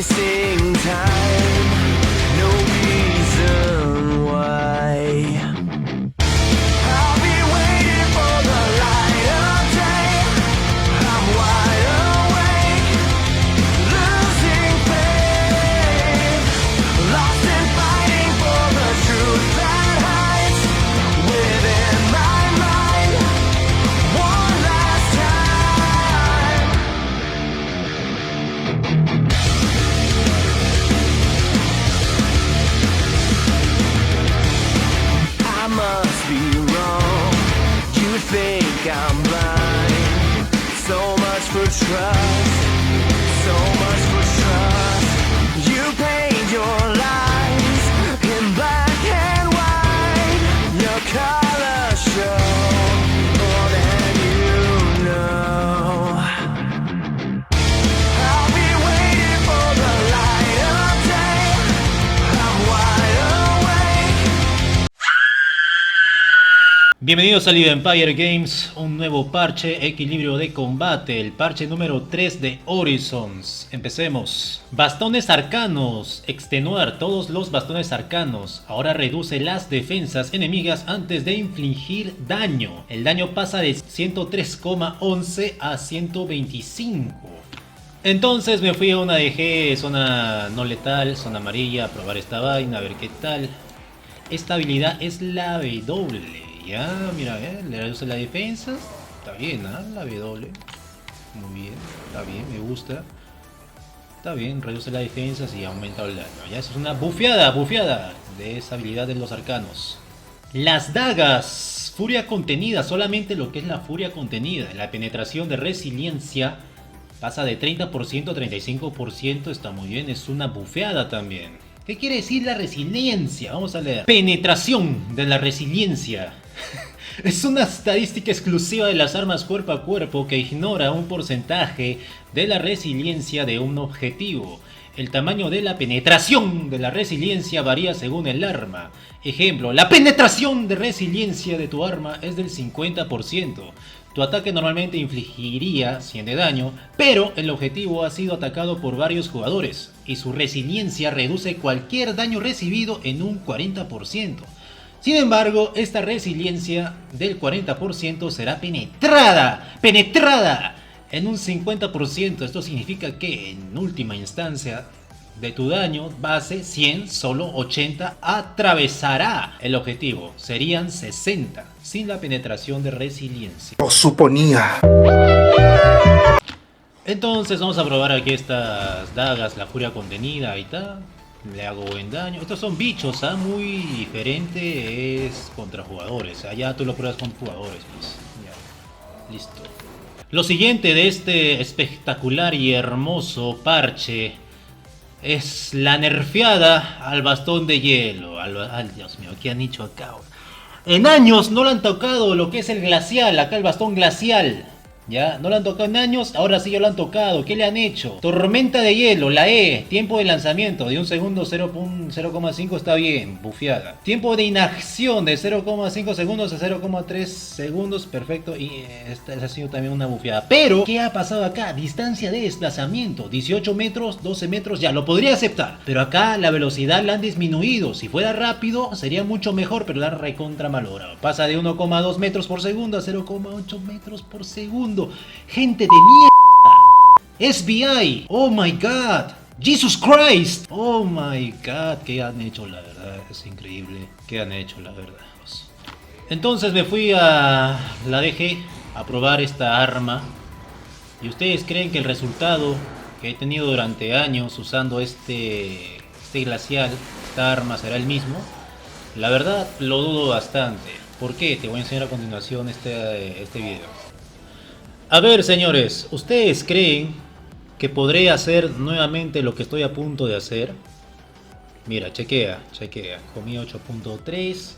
wasting time, no reason why. I'll be waiting for the light of day. I'm wide awake, losing faith, lost in fighting for the truth that hides within my mind. One last time. I must be wrong. You think I'm blind. So much for trust. So much for trust. You paint your lies in black and white. Your colors show more than you know. I'll be waiting for the light of day. I'm wide awake. Bienvenidos a Live Empire Games, un nuevo parche, equilibrio de combate, el parche número 3 de Horizons. Empecemos. Bastones arcanos, extenuar todos los bastones arcanos. Ahora reduce las defensas enemigas antes de infligir daño. El daño pasa de 103,11 a 125. Entonces me fui a una DG, zona no letal, zona amarilla, a probar esta vaina, a ver qué tal. Esta habilidad es la W. Ya, mira, le reduce la defensa. Está bien, ¿ah? La W. Muy bien, está bien, me gusta. Está bien, reduce la defensa y aumenta el daño. Ya, eso es una bufeada de esa habilidad de los arcanos. Las dagas. Furia contenida, solamente lo que es la furia contenida. La penetración de resiliencia pasa de 30% a 35%. Está muy bien, es una bufeada también. ¿Qué quiere decir la resiliencia? Vamos a leer. Penetración de la resiliencia. Es una estadística exclusiva de las armas cuerpo a cuerpo que ignora un porcentaje de la resiliencia de un objetivo. El tamaño de la penetración de la resiliencia varía según el arma. Ejemplo, la penetración de resiliencia de tu arma es del 50%. Tu ataque normalmente infligiría 100 de daño, pero el objetivo ha sido atacado por varios jugadores y su resiliencia reduce cualquier daño recibido en un 40%. Sin embargo, esta resiliencia del 40% será penetrada en un 50%. Esto significa que en última instancia de tu daño base 100, solo 80 atravesará el objetivo. Serían 60 sin la penetración de resiliencia. Lo suponía. Entonces vamos a probar aquí estas dagas, la furia contenida, ahí está. Le hago buen daño. Estos son bichos, ¿ah? Muy diferente es contra jugadores. Allá tú lo pruebas con jugadores, pues. Ya. Listo. Lo siguiente de este espectacular y hermoso parche es la nerfeada al bastón de hielo. Ay, Dios mío, ¿qué han hecho acá? En años no lo han tocado lo que es el glacial, acá el bastón glacial. Ya, no lo han tocado en años, ahora sí ya lo han tocado. ¿Qué le han hecho? Tormenta de hielo, la E, tiempo de lanzamiento de 1 segundo 0,5 está bien, bufeada. Tiempo de inacción de 0,5 segundos a 0,3 segundos, perfecto. Y esta ha sido también una bufeada. Pero, ¿qué ha pasado acá? Distancia de desplazamiento, 18 metros, 12 metros, ya, lo podría aceptar. Pero acá la velocidad la han disminuido. Si fuera rápido, sería mucho mejor, pero la han recontra malogrado. Pasa de 1,2 metros por segundo a 0,8 metros por segundo. Gente de mierda. SBI. Oh my god. Jesus Christ. Oh my god. ¿Qué han hecho, la verdad? Es increíble. ¿Qué han hecho, la verdad? Entonces me fui a la DG a probar esta arma. ¿Y ustedes creen que el resultado que he tenido durante años usando este glacial, esta arma, será el mismo? La verdad lo dudo bastante. ¿Por qué? Te voy a enseñar a continuación este video. A ver, señores, ¿ustedes creen que podré hacer nuevamente lo que estoy a punto de hacer? Mira, chequea. Comí 8.3.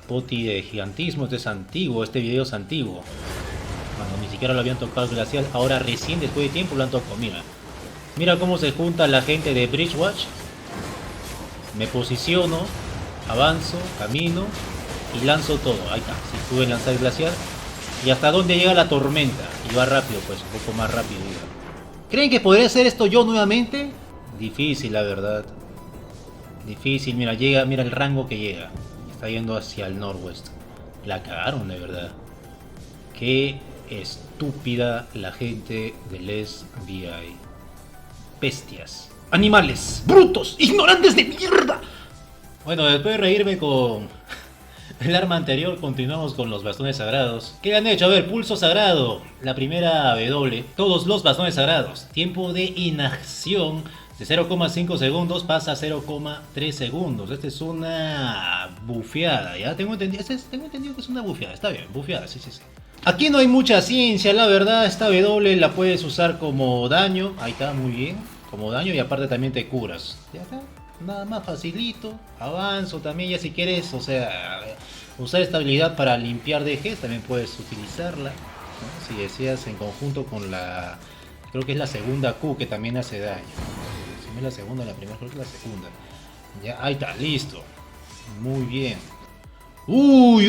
Poti de gigantismo, este es antiguo, este video es antiguo. Cuando ni siquiera lo habían tocado el glacial, ahora recién después de tiempo lo han tocado. Mira cómo se junta la gente de Bridgewatch. Me posiciono, avanzo, camino y lanzo todo. Ahí está, si pude lanzar el glacial. Y hasta dónde llega la tormenta. Y va rápido, pues, un poco más rápido. ¿Creen que podría hacer esto yo nuevamente? Difícil, la verdad. Difícil, mira, llega, mira el rango que llega. Está yendo hacia el northwest. La cagaron, de verdad. Qué estúpida la gente del SBI. Bestias. Animales. Brutos. Ignorantes de mierda. Bueno, después de reírme con el arma anterior, continuamos con los bastones sagrados. ¿Qué han hecho? A ver, pulso sagrado. La primera W. Todos los bastones sagrados. Tiempo de inacción de 0,5 segundos pasa a 0,3 segundos. Esta es una bufeada, ¿ya? Tengo entendido que es una bufeada. Está bien, bufeada, sí. Aquí no hay mucha ciencia, la verdad. Esta W la puedes usar como daño. Ahí está, muy bien. Como daño y aparte también te curas. Ya está. Nada más facilito. Avanzo también, ya si quieres, o sea, usar esta habilidad para limpiar DGs también puedes utilizarla, ¿no? Si deseas en conjunto con la... Creo que es la segunda Q que también hace daño. Si no es la segunda, la primera, creo que es la segunda. Ya, ahí está, listo. Muy bien. Uy,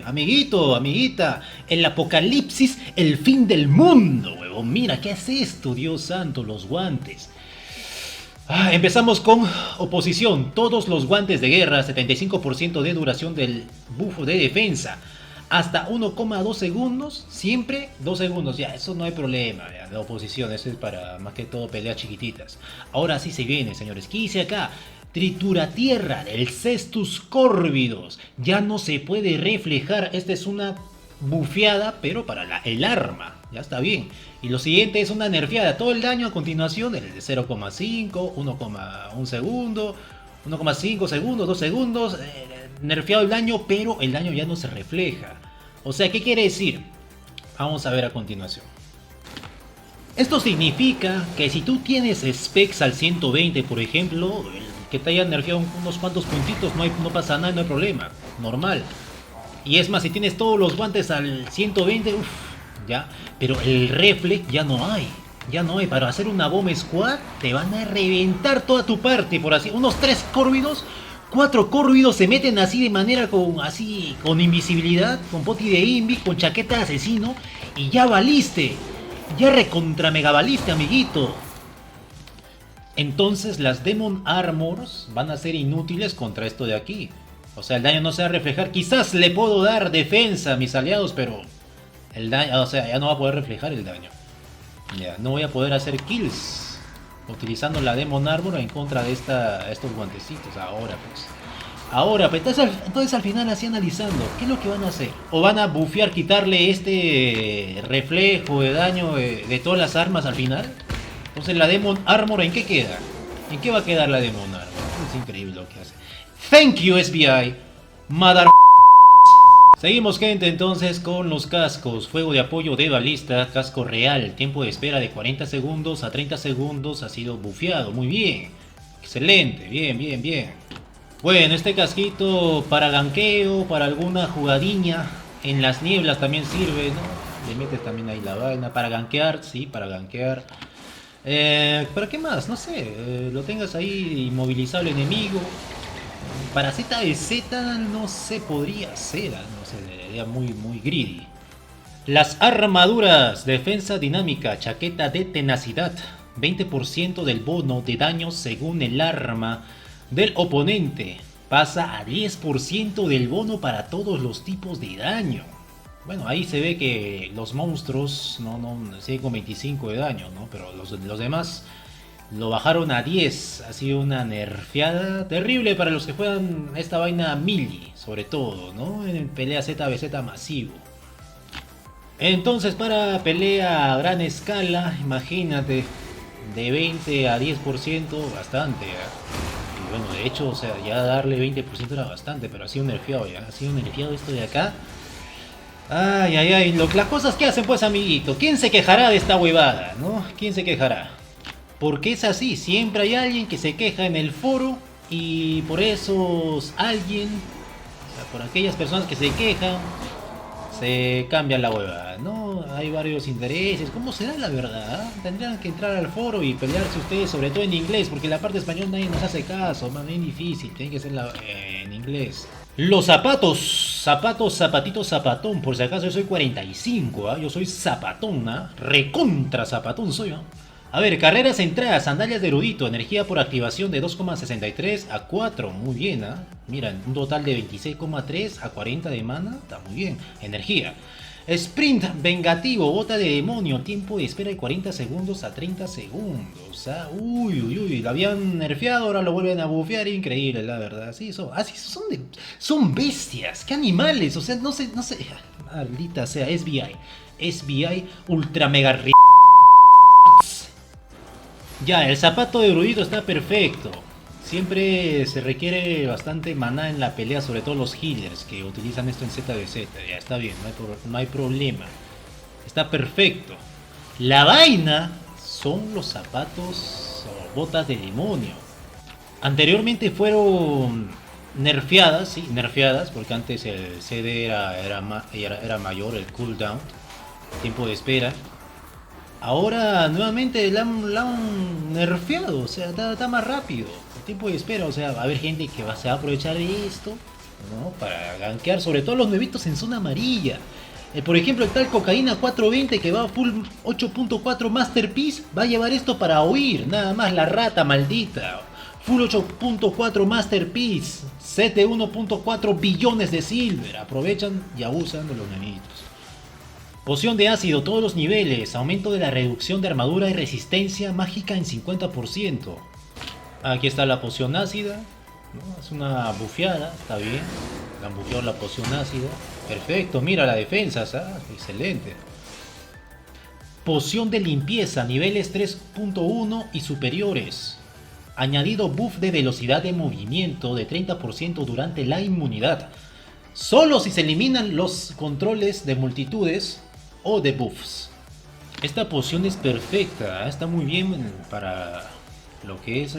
amiguito, amiguita, el apocalipsis, el fin del mundo, huevón. Mira, ¿qué es esto? Dios santo, los guantes. Empezamos con oposición. Todos los guantes de guerra, 75% de duración del bufo de defensa. Hasta 1,2 segundos, siempre 2 segundos, ya, eso no hay problema, ya, de oposición, eso es para más que todo peleas chiquititas. Ahora sí se viene, señores, ¿qué hice acá? Tritura tierra del Cestus Córvidos. Ya no se puede reflejar. Esta es una bufeada, pero para el arma. Ya está bien. Y lo siguiente es una nerfeada. Todo el daño a continuación es de 0,5, 1,1 segundo, 1,5 segundos, 2 segundos. Nerfeado el daño, pero el daño ya no se refleja. O sea, ¿qué quiere decir? Vamos a ver a continuación. Esto significa que si tú tienes specs al 120, por ejemplo, que te hayan nerfeado unos cuantos puntitos, no pasa nada, no hay problema, normal. Y es más, si tienes todos los guantes al 120, uff, ya. Pero el reflex ya no hay. Para hacer una bomb squad te van a reventar toda tu parte, por así. Unos 3 córvidos, 4 córvidos se meten así de manera con invisibilidad, con poti de invi, con chaqueta de asesino, y ya valiste. Ya recontra mega valiste, amiguito. Entonces las Demon Armors van a ser inútiles contra esto de aquí. O sea, el daño no se va a reflejar. Quizás le puedo dar defensa a mis aliados, pero el daño, o sea, ya no va a poder reflejar el daño. Ya, no voy a poder hacer kills utilizando la Demon Armor en contra de estos guantecitos. Ahora, pues, entonces al final así analizando, ¿qué es lo que van a hacer? ¿O van a bufear, quitarle este reflejo de daño de todas las armas al final? Entonces la Demon Armor, ¿en qué queda? ¿En qué va a quedar la Demon Armor? Es increíble lo que hace. Thank you, SBI. Mother... Seguimos, gente, entonces con los cascos. Fuego de apoyo de balista, casco real. Tiempo de espera de 40 segundos a 30 segundos. Ha sido bufeado. Muy bien. Excelente. Bien. Bueno, este casquito para ganqueo, para alguna jugadinha. En las nieblas también sirve, ¿no? Le metes también ahí la vaina. Para ganquear, sí, para ganquear. ¿Para qué más? No sé, lo tengas ahí inmovilizable enemigo. Para ZBZ no sé, podría ser, no sé, sería muy greedy. Las armaduras, defensa dinámica, chaqueta de tenacidad, 20% del bono de daño según el arma del oponente, pasa a 10% del bono para todos los tipos de daño. Bueno, ahí se ve que los monstruos no siguen con 25 de daño, ¿no? Pero los demás lo bajaron a 10. Ha sido una nerfeada terrible para los que juegan esta vaina melee, sobre todo, ¿no? En pelea ZBZ masivo. Entonces, para pelea a gran escala, imagínate, de 20 a 10%, bastante, ¿eh? Y bueno, de hecho, o sea, ya darle 20% era bastante, pero ha sido nerfeado ya. Ha sido nerfeado esto de acá. Ay, las cosas que hacen, pues, amiguito. ¿Quién se quejará de esta huevada, no? ¿Quién se quejará? Porque es así, siempre hay alguien que se queja en el foro y por esos alguien, o sea, por aquellas personas que se quejan, se cambia la huevada, ¿no? Hay varios intereses. ¿Cómo será la verdad? Tendrían que entrar al foro y pelearse ustedes, sobre todo en inglés, porque la parte español nadie nos hace caso, más bien difícil, tiene que ser en inglés. Los zapatos Zapato, zapatito, zapatón. Por si acaso yo soy 45, ¿ah? Yo soy zapatón, ¿ah? Recontra zapatón soy, ¿ah? A ver, carreras entradas, sandalias de erudito, energía por activación de 2,63 a 4, muy bien, ¿ah? Mira, un total de 26,3 a 40 de mana, está muy bien. Energía. Sprint vengativo, bota de demonio, tiempo de espera de 40 segundos a 30 segundos. ¿Ah? Uy, uy, uy, lo habían nerfeado, ahora lo vuelven a bufear, increíble, la verdad. Sí, son bestias, qué animales, o sea, no sé, maldita sea, SBI Ultra Mega Ya, el zapato de erudito está perfecto. Siempre se requiere bastante maná en la pelea, sobre todo los healers que utilizan esto en ZDZ. Ya está bien, no hay problema. Está perfecto. La vaina son los zapatos o botas de demonio. Anteriormente fueron nerfeadas, sí, nerfeadas, porque antes el CD era mayor, el cooldown, tiempo de espera. Ahora nuevamente la han nerfeado, o sea, está más rápido. El tiempo de espera, o sea, va a haber gente que se va a aprovechar de esto, ¿no? Para gankear, sobre todo los nuevitos en zona amarilla. Por ejemplo, el tal Cocaína 420 que va a full 8.4 Masterpiece, va a llevar esto para huir, nada más la rata maldita. Full 8.4 Masterpiece, set de 1.4 billones de silver, aprovechan y abusan de los nuevitos. Poción de ácido, todos los niveles, aumento de la reducción de armadura y resistencia mágica en 50%. Aquí está la poción ácida, ¿no? Es una bufeada, está bien. Le han bufeado la poción ácida. Perfecto, mira la defensa, ¿sabes? Excelente. Poción de limpieza, niveles 3.1 y superiores. Añadido buff de velocidad de movimiento de 30% durante la inmunidad. Solo si se eliminan los controles de multitudes o de buffs. Esta poción es perfecta, está muy bien para lo que es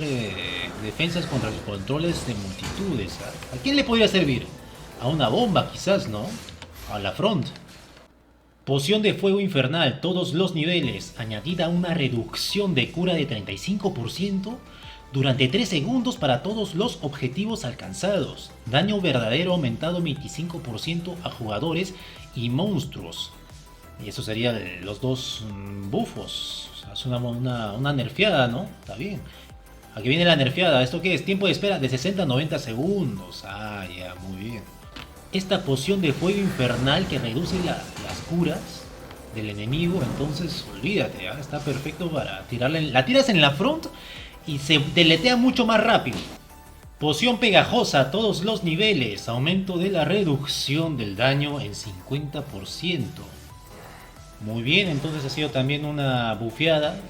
defensas contra los controles de multitudes. ¿A quién le podría servir? A una bomba quizás, ¿no? A la front. Poción de fuego infernal, todos los niveles, añadida una reducción de cura de 35% durante 3 segundos para todos los objetivos alcanzados. Daño verdadero aumentado 25% a jugadores y monstruos. Y eso serían los dos bufos. O sea, es una nerfeada, ¿no? Está bien. Aquí viene la nerfeada. ¿Esto qué es? Tiempo de espera de 60 a 90 segundos. Ah, ya, muy bien. Esta poción de fuego infernal que reduce las curas del enemigo. Entonces, olvídate, ¿ya? Está perfecto para tirarla. La tiras en la front y se deletea mucho más rápido. Poción pegajosa a todos los niveles. Aumento de la reducción del daño en 50%. Muy bien, entonces ha sido también una bufeada.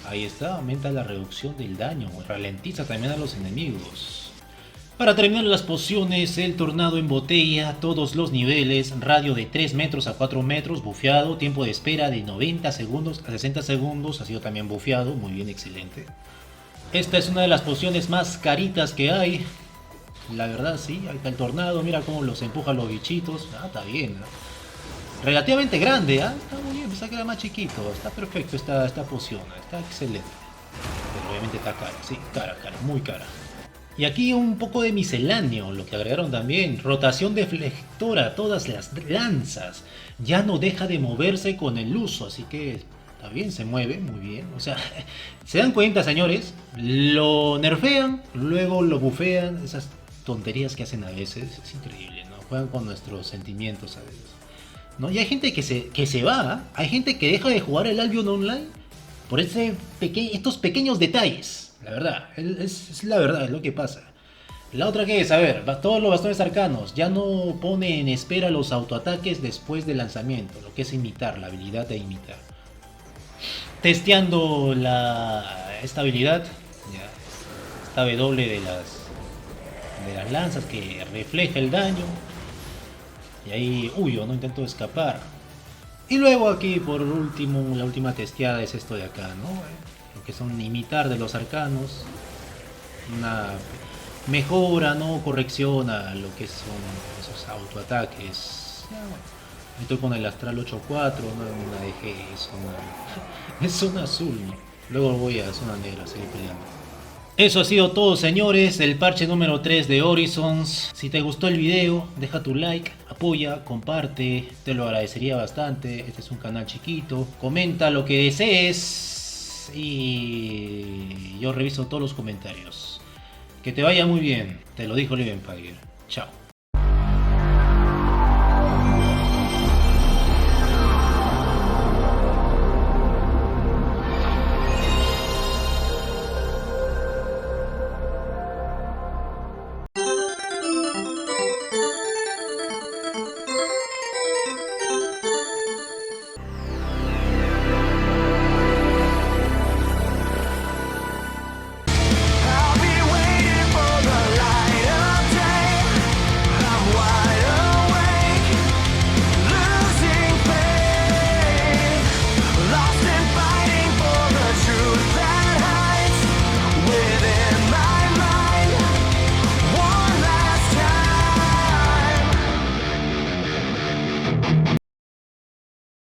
Ahí está, aumenta la reducción del daño, ralentiza también a los enemigos. Para terminar las pociones, el tornado en botella, todos los niveles, radio de 3 metros a 4 metros, bufeado, tiempo de espera de 90 segundos a 60 segundos, ha sido también bufeado, muy bien, excelente. Esta es una de las pociones más caritas que hay. La verdad, sí, ahí está el tornado, mira cómo los empuja los bichitos. Ah, está bien, ¿no? Relativamente grande, ¿ah? Está muy bien, pensaba que era más chiquito. Está perfecto esta poción, está excelente. Pero obviamente está cara, sí, cara, muy cara. Y aquí un poco de misceláneo, lo que agregaron también. Rotación deflectora, todas las lanzas. Ya no deja de moverse con el uso, así que está bien, se mueve, muy bien. O sea, se dan cuenta, señores, lo nerfean, luego lo bufean. Esas tonterías que hacen a veces, es increíble, ¿no? Juegan con nuestros sentimientos a veces. ¿No? Y hay gente que se va, hay gente que deja de jugar el Albion Online por estos pequeños detalles. La verdad, es la verdad, es lo que pasa. La otra que es, a ver, todos los bastones arcanos ya no pone en espera los autoataques después del lanzamiento, lo que es imitar, la habilidad de imitar. Testeando esta habilidad, ya, esta W de las lanzas que refleja el daño. Y ahí huyo, no intento escapar. Y luego aquí por último, la última testeada es esto de acá, ¿no? Lo que son imitar de los arcanos. Una mejora, ¿no? Corrección a lo que son esos autoataques. Ya, bueno. Estoy con el Astral 8.4, ¿no? Una DG, es zona azul, ¿no? Luego voy a zona negra, seguir peleando. Eso ha sido todo, señores, el parche número 3 de Horizons. Si te gustó el video, deja tu like, apoya, comparte, te lo agradecería bastante. Este es un canal chiquito. Comenta lo que desees y yo reviso todos los comentarios. Que te vaya muy bien, te lo dijo Live Empire. Chao.